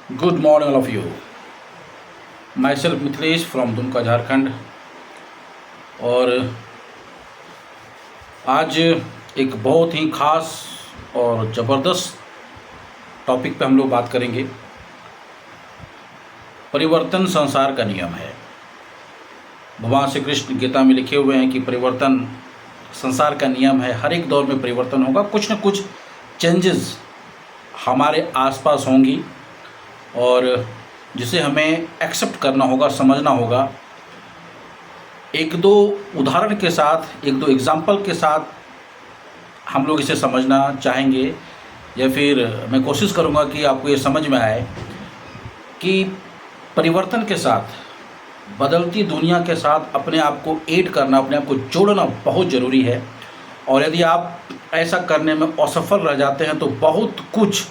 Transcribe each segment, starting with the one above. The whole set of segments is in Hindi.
Good morning, all of you. Myself Mithilesh from Dumka Jharkhand. और आज एक बहुत ही ख़ास और ज़बरदस्त टॉपिक पे हम लोग बात करेंगे। परिवर्तन संसार का नियम है। भगवान श्री कृष्ण गीता में लिखे हुए हैं कि परिवर्तन संसार का नियम है। हर एक दौर में परिवर्तन होगा, कुछ न कुछ चेंजेस हमारे आसपास होंगी और जिसे हमें एक्सेप्ट करना होगा, समझना होगा। एक दो उदाहरण के साथ, एक दो एग्जाम्पल के साथ हम लोग इसे समझना चाहेंगे, या फिर मैं कोशिश करूँगा कि आपको ये समझ में आए कि परिवर्तन के साथ, बदलती दुनिया के साथ अपने आप को ऐड करना, अपने आप को जोड़ना बहुत ज़रूरी है। और यदि आप ऐसा करने में असफल रह जाते हैं तो बहुत कुछ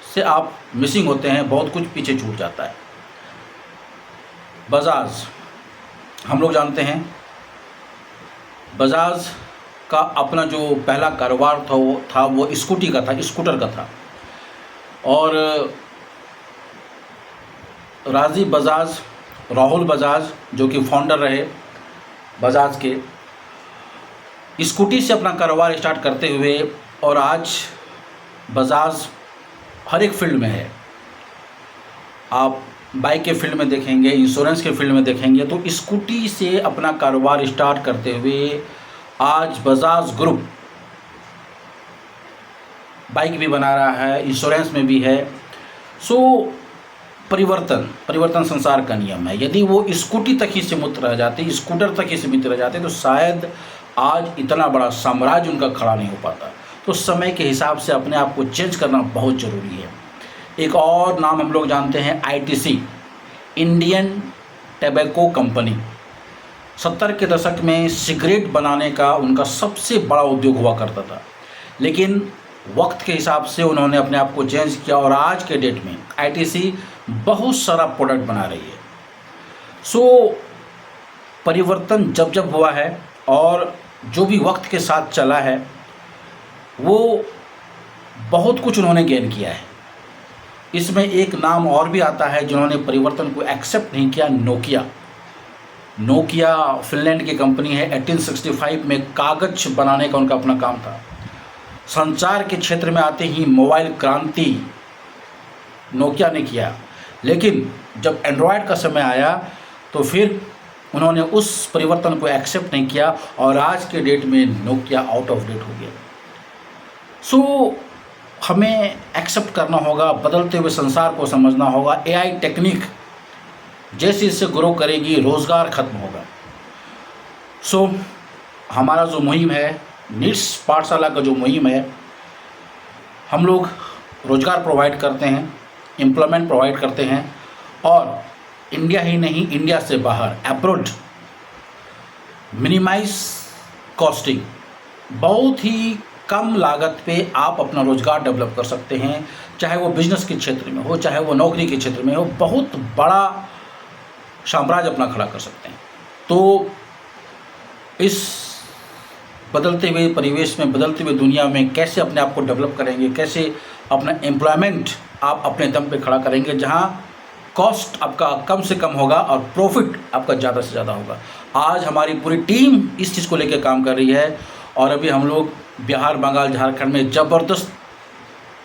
से आप मिसिंग होते हैं, बहुत कुछ पीछे छूट जाता है। बजाज, हम लोग जानते हैं बजाज का अपना जो पहला कारोबार था वो स्कूटी का था, स्कूटर का था। और राजीव बजाज, राहुल बजाज जो कि फाउंडर रहे बजाज के, स्कूटी से अपना कारोबार स्टार्ट करते हुए और आज बजाज हर एक फील्ड में है। आप बाइक के फील्ड में देखेंगे, इंश्योरेंस के फील्ड में देखेंगे, तो स्कूटी से अपना कारोबार स्टार्ट करते हुए आज बजाज ग्रुप बाइक भी बना रहा है, इंश्योरेंस में भी है। सो परिवर्तन संसार का नियम है। यदि वो स्कूटी तक ही सीमित रह जाते, स्कूटर तक ही सीमित रह जाते, तो शायद आज इतना बड़ा साम्राज्य उनका खड़ा नहीं हो पाता। तो समय के हिसाब से अपने आप को चेंज करना बहुत ज़रूरी है। एक और नाम हम लोग जानते हैं आईटीसी, इंडियन टैबेको कंपनी। 70 के दशक में सिगरेट बनाने का उनका सबसे बड़ा उद्योग हुआ करता था, लेकिन वक्त के हिसाब से उन्होंने अपने आप को चेंज किया और आज के डेट में आईटीसी बहुत सारा प्रोडक्ट बना रही है। सो परिवर्तन जब हुआ है और जो भी वक्त के साथ चला है, वो बहुत कुछ उन्होंने गेन किया है। इसमें एक नाम और भी आता है जिन्होंने परिवर्तन को एक्सेप्ट नहीं किया, नोकिया फिनलैंड की कंपनी है। 1865 में कागज बनाने का उनका अपना काम था। संचार के क्षेत्र में आते ही मोबाइल क्रांति नोकिया ने किया, लेकिन जब एंड्रॉयड का समय आया तो फिर उन्होंने उस परिवर्तन को एक्सेप्ट नहीं किया और आज के डेट में नोकिया आउट ऑफ डेट हो गया। सो हमें एक्सेप्ट करना होगा, बदलते हुए संसार को समझना होगा। एआई टेक्निक जैसे इससे ग्रो करेगी, रोज़गार खत्म होगा। सो हमारा जो मुहिम है, नीड्स पाठशाला का जो मुहिम है, हम लोग रोज़गार प्रोवाइड करते हैं, एम्प्लॉयमेंट प्रोवाइड करते हैं, और इंडिया ही नहीं, इंडिया से बाहर एब्रॉड मिनिमाइज कॉस्टिंग, बहुत ही कम लागत पे आप अपना रोज़गार डेवलप कर सकते हैं। चाहे वो बिजनेस के क्षेत्र में हो, चाहे वो नौकरी के क्षेत्र में हो, बहुत बड़ा साम्राज्य अपना खड़ा कर सकते हैं। तो इस बदलते हुए परिवेश में, बदलते हुए दुनिया में कैसे अपने आप को डेवलप करेंगे, कैसे अपना एम्प्लॉयमेंट आप अपने दम पे खड़ा करेंगे, जहां कॉस्ट आपका कम से कम होगा और प्रॉफिट आपका ज़्यादा से ज़्यादा होगा। आज हमारी पूरी टीम इस चीज़ को लेकर काम कर रही है और अभी हम लोग बिहार, बंगाल, झारखंड में ज़बरदस्त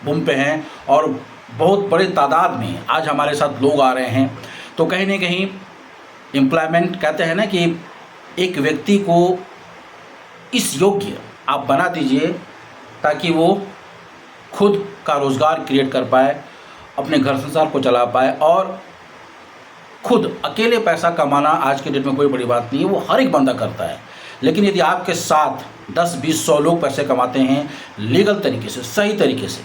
बूम पे हैं और बहुत बड़े तादाद में आज हमारे साथ लोग आ रहे हैं। तो कहीं ना कहीं एम्प्लॉयमेंट, कहते हैं ना कि एक व्यक्ति को इस योग्य आप बना दीजिए ताकि वो खुद का रोज़गार क्रिएट कर पाए, अपने घर संसार को चला पाए, और खुद अकेले पैसा कमाना आज के डेट में कोई बड़ी बात नहीं है, वो हर एक बंदा करता है। लेकिन यदि आपके साथ 10, 20, 100 लोग पैसे कमाते हैं लीगल तरीके से, सही तरीके से,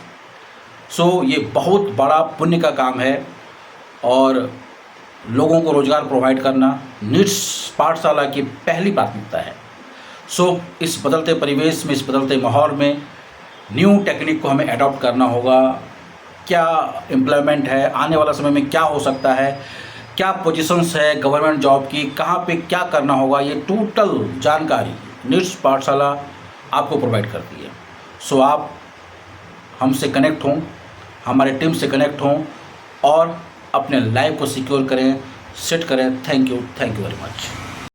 सो ये बहुत बड़ा पुण्य का काम है। और लोगों को रोज़गार प्रोवाइड करना नीड्स पाठशाला की पहली प्राथमिकता है। सो इस बदलते परिवेश में, इस बदलते माहौल में न्यू टेक्निक को हमें अडॉप्ट करना होगा। क्या एम्प्लॉयमेंट है, आने वाला समय में क्या हो सकता है, क्या पोजीशंस है गवर्नमेंट जॉब की, कहाँ पे क्या करना होगा, ये टोटल जानकारी नीड्स पाठशाला आपको प्रोवाइड करती है। सो आप हमसे कनेक्ट हों, हमारे टीम से कनेक्ट हों और अपने लाइफ को सिक्योर करें, सेट करें। Thank you very much.